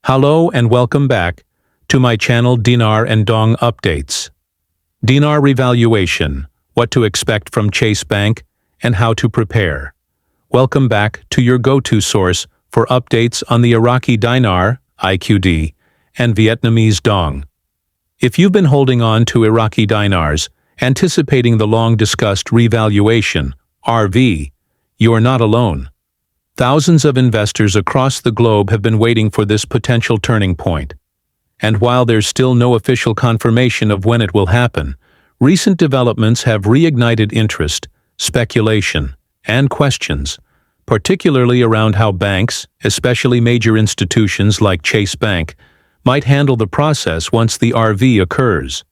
Hello and welcome back to my channel Dinar and Dong Updates. Dinar Revaluation, what to expect from Chase Bank and how to prepare. Welcome back to your go-to source for updates on the Iraqi Dinar, IQD, and Vietnamese Dong. If you've been holding on to Iraqi dinars, anticipating the long-discussed revaluation, RV, you are not alone. Thousands of investors across the globe have been waiting for this potential turning point. And while there's still no official confirmation of when it will happen, recent developments have reignited interest, speculation, and questions, particularly around how banks, especially major institutions like Chase Bank, might handle the process once the RV occurs.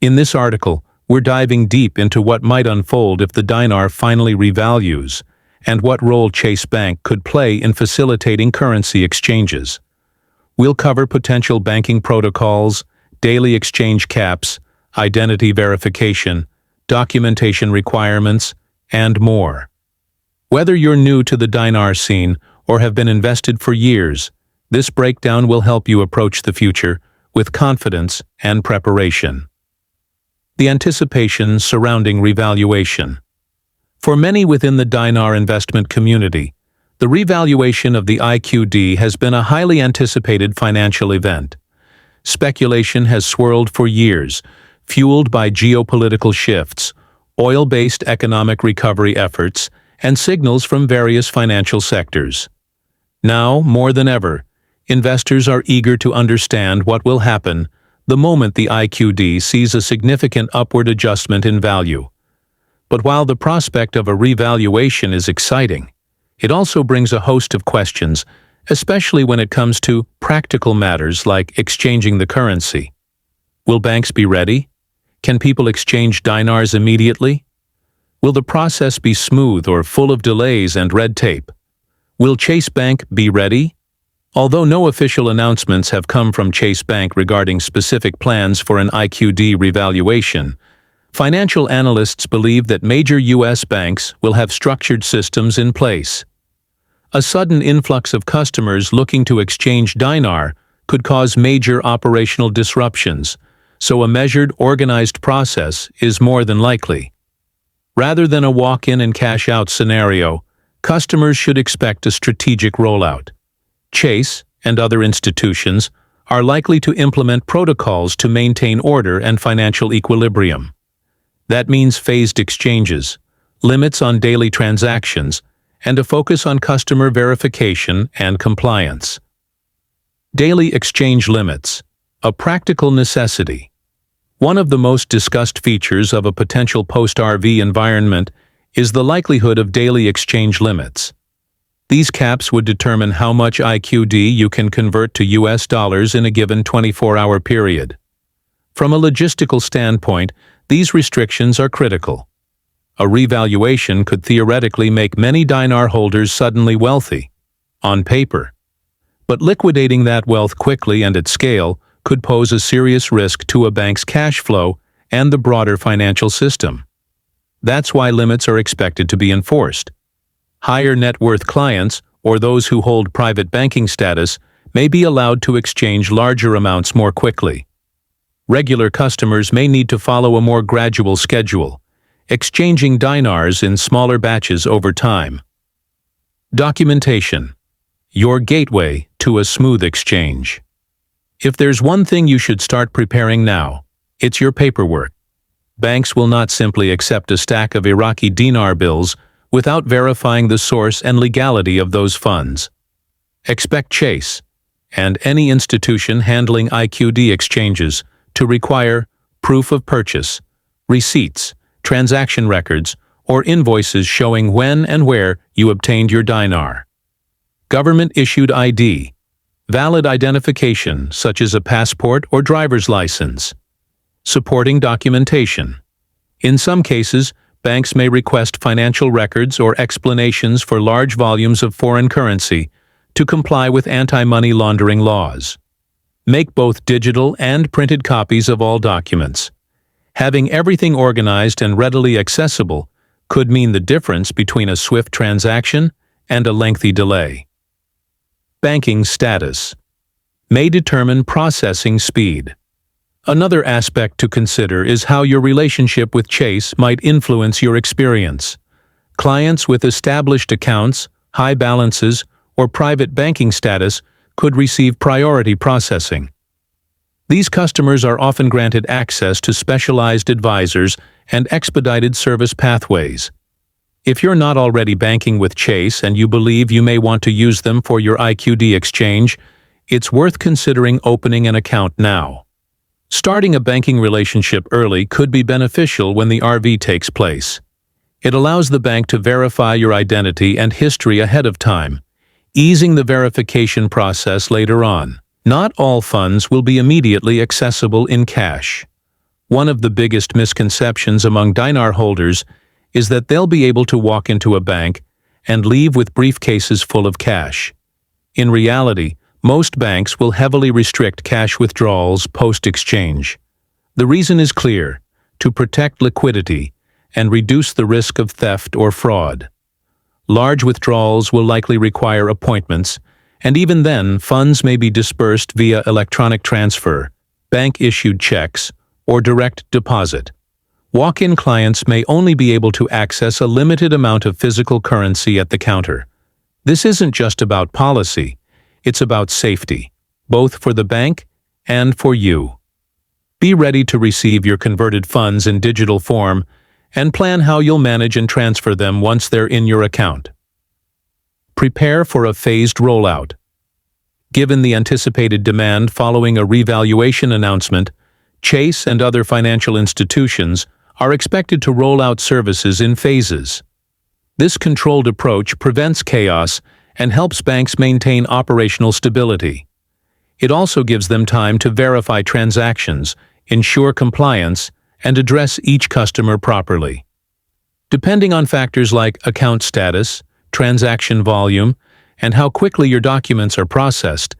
In this article, we're diving deep into what might unfold if the dinar finally revalues, and what role Chase Bank could play in facilitating currency exchanges. We'll cover potential banking protocols, daily exchange caps, identity verification, documentation requirements, and more. Whether you're new to the dinar scene or have been invested for years, this breakdown will help you approach the future with confidence and preparation. The anticipation surrounding revaluation. For many within the dinar investment community, the revaluation of the IQD has been a highly anticipated financial event. Speculation has swirled for years, fueled by geopolitical shifts, oil-based economic recovery efforts, and signals from various financial sectors. Now, more than ever, investors are eager to understand what will happen the moment the IQD sees a significant upward adjustment in value. But while the prospect of a revaluation is exciting, it also brings a host of questions, especially when it comes to practical matters like exchanging the currency. Will banks be ready? Can people exchange dinars immediately? Will the process be smooth or full of delays and red tape? Will Chase Bank be ready? Although no official announcements have come from Chase Bank regarding specific plans for an IQD revaluation, financial analysts believe that major U.S. banks will have structured systems in place. A sudden influx of customers looking to exchange dinar could cause major operational disruptions, so a measured, organized process is more than likely. Rather than a walk-in and cash-out scenario, customers should expect a strategic rollout. Chase and other institutions are likely to implement protocols to maintain order and financial equilibrium. That means phased exchanges, limits on daily transactions, and a focus on customer verification and compliance. Daily exchange limits, a practical necessity. One of the most discussed features of a potential post-RV environment is the likelihood of daily exchange limits. These caps would determine how much IQD you can convert to US dollars in a given 24-hour period. From a logistical standpoint, these restrictions are critical. A revaluation could theoretically make many dinar holders suddenly wealthy, on paper. But liquidating that wealth quickly and at scale could pose a serious risk to a bank's cash flow and the broader financial system. That's why limits are expected to be enforced. Higher net worth clients, or those who hold private banking status, may be allowed to exchange larger amounts more quickly. Regular customers may need to follow a more gradual schedule, exchanging dinars in smaller batches over time. Documentation, your gateway to a smooth exchange. If there's one thing you should start preparing now, it's your paperwork. Banks will not simply accept a stack of Iraqi dinar bills without verifying the source and legality of those funds. Expect Chase, and any institution handling IQD exchanges, to require proof of purchase, receipts, transaction records, or invoices showing when and where you obtained your dinar. Government-issued ID, valid identification such as a passport or driver's license. Supporting documentation. In some cases, banks may request financial records or explanations for large volumes of foreign currency to comply with anti-money laundering laws. Make both digital and printed copies of all documents. Having everything organized and readily accessible could mean the difference between a swift transaction and a lengthy delay. Banking status. may determine processing speed. Another aspect to consider is how your relationship with Chase might influence your experience. Clients with established accounts, high balances, or private banking status could receive priority processing. These customers are often granted access to specialized advisors and expedited service pathways. If you're not already banking with Chase and you believe you may want to use them for your IQD exchange, it's worth considering opening an account now. Starting a banking relationship early could be beneficial when the RV takes place. It allows the bank to verify your identity and history ahead of time, easing the verification process later on. Not all funds will be immediately accessible in cash. One of the biggest misconceptions among dinar holders is that they'll be able to walk into a bank and leave with briefcases full of cash. In reality, most banks will heavily restrict cash withdrawals post-exchange. The reason is clear: to protect liquidity and reduce the risk of theft or fraud. Large withdrawals will likely require appointments, and even then, funds may be dispersed via electronic transfer, bank-issued checks, or direct deposit. Walk-in clients may only be able to access a limited amount of physical currency at the counter. This isn't just about policy, it's about safety, both for the bank and for you. Be ready to receive your converted funds in digital form and plan how you'll manage and transfer them once they're in your account. Prepare for a phased rollout. Given the anticipated demand following a revaluation announcement, Chase and other financial institutions are expected to roll out services in phases. This controlled approach prevents chaos and helps banks maintain operational stability. It also gives them time to verify transactions, ensure compliance, and address each customer properly. Depending on factors like account status, transaction volume, and how quickly your documents are processed,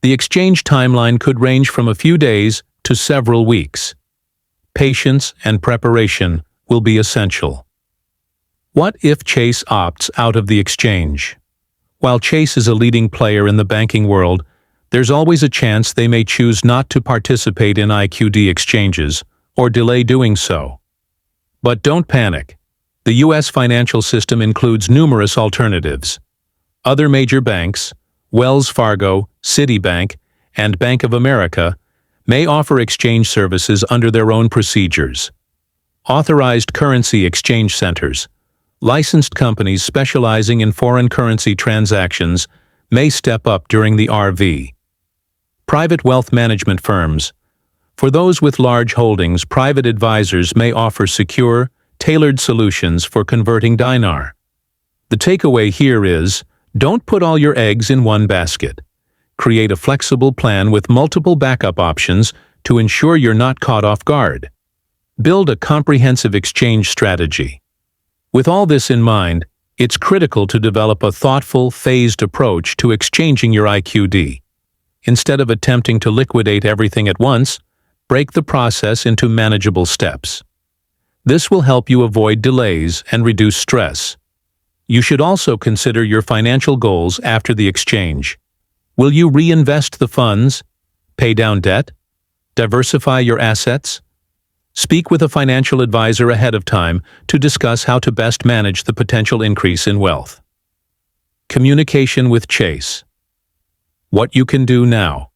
the exchange timeline could range from a few days to several weeks. Patience and preparation will be essential. What if Chase opts out of the exchange? While Chase is a leading player in the banking world, there's always a chance they may choose not to participate in IQD exchanges or delay doing so. But don't panic. The U.S. financial system includes numerous alternatives. Other major banks, Wells Fargo, Citibank, and Bank of America, may offer exchange services under their own procedures. Authorized currency exchange centers, licensed companies specializing in foreign currency transactions, may step up during the RV. Private wealth management firms. For those with large holdings, private advisors may offer secure, tailored solutions for converting dinar. The takeaway here is, don't put all your eggs in one basket. Create a flexible plan with multiple backup options to ensure you're not caught off guard. Build a comprehensive exchange strategy. With all this in mind, it's critical to develop a thoughtful, phased approach to exchanging your IQD. Instead of attempting to liquidate everything at once, break the process into manageable steps. This will help you avoid delays and reduce stress. You should also consider your financial goals after the exchange. Will you reinvest the funds, pay down debt, diversify your assets? Speak with a financial advisor ahead of time to discuss how to best manage the potential increase in wealth. Communication with Chase. What you can do now.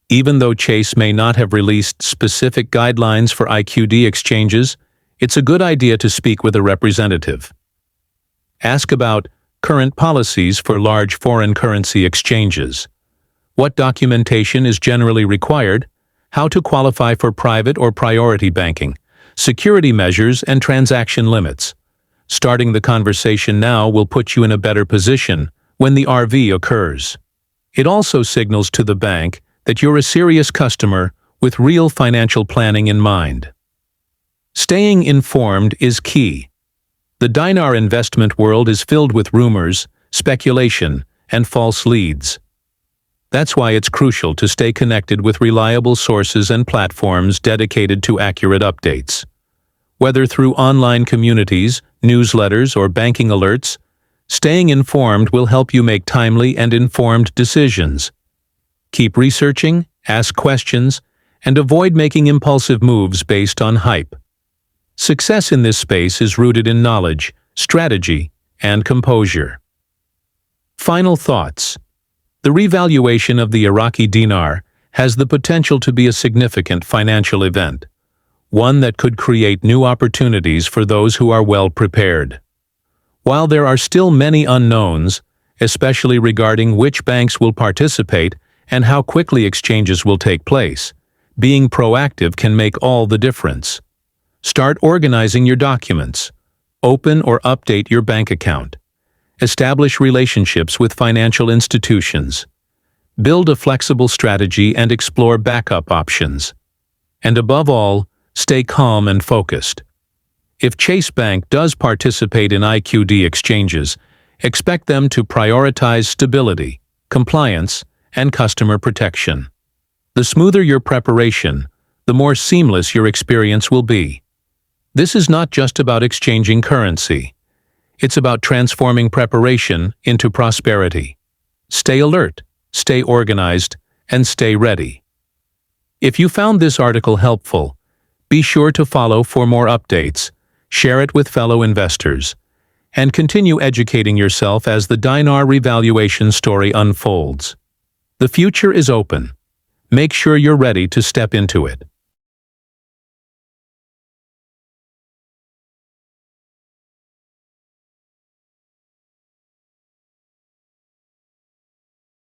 Even though Chase may not have released specific guidelines for IQD exchanges, it's a good idea to speak with a representative. Ask about current policies for large foreign currency exchanges. What documentation is generally required? How to qualify for private or priority banking, security measures, and transaction limits. Starting the conversation now will put you in a better position when the RV occurs. It also signals to the bank that you're a serious customer with real financial planning in mind. Staying informed is key. The dinar investment world is filled with rumors, speculation, and false leads. That's why it's crucial to stay connected with reliable sources and platforms dedicated to accurate updates. Whether through online communities, newsletters, or banking alerts, staying informed will help you make timely and informed decisions. Keep researching, ask questions, and avoid making impulsive moves based on hype. Success in this space is rooted in knowledge, strategy, and composure. Final thoughts. The revaluation of the Iraqi dinar has the potential to be a significant financial event, one that could create new opportunities for those who are well prepared. While there are still many unknowns, especially regarding which banks will participate and how quickly exchanges will take place, being proactive can make all the difference. Start organizing your documents. Open or update your bank account. Establish relationships with financial institutions. Build a flexible strategy and explore backup options. And above all, stay calm and focused. If Chase Bank does participate in IQD exchanges, expect them to prioritize stability, compliance, and customer protection. The smoother your preparation, the more seamless your experience will be. This is not just about exchanging currency. It's about transforming preparation into prosperity. Stay alert, stay organized, and stay ready. If you found this article helpful, be sure to follow for more updates, share it with fellow investors, and continue educating yourself as the dinar revaluation story unfolds. The future is open. Make sure you're ready to step into it.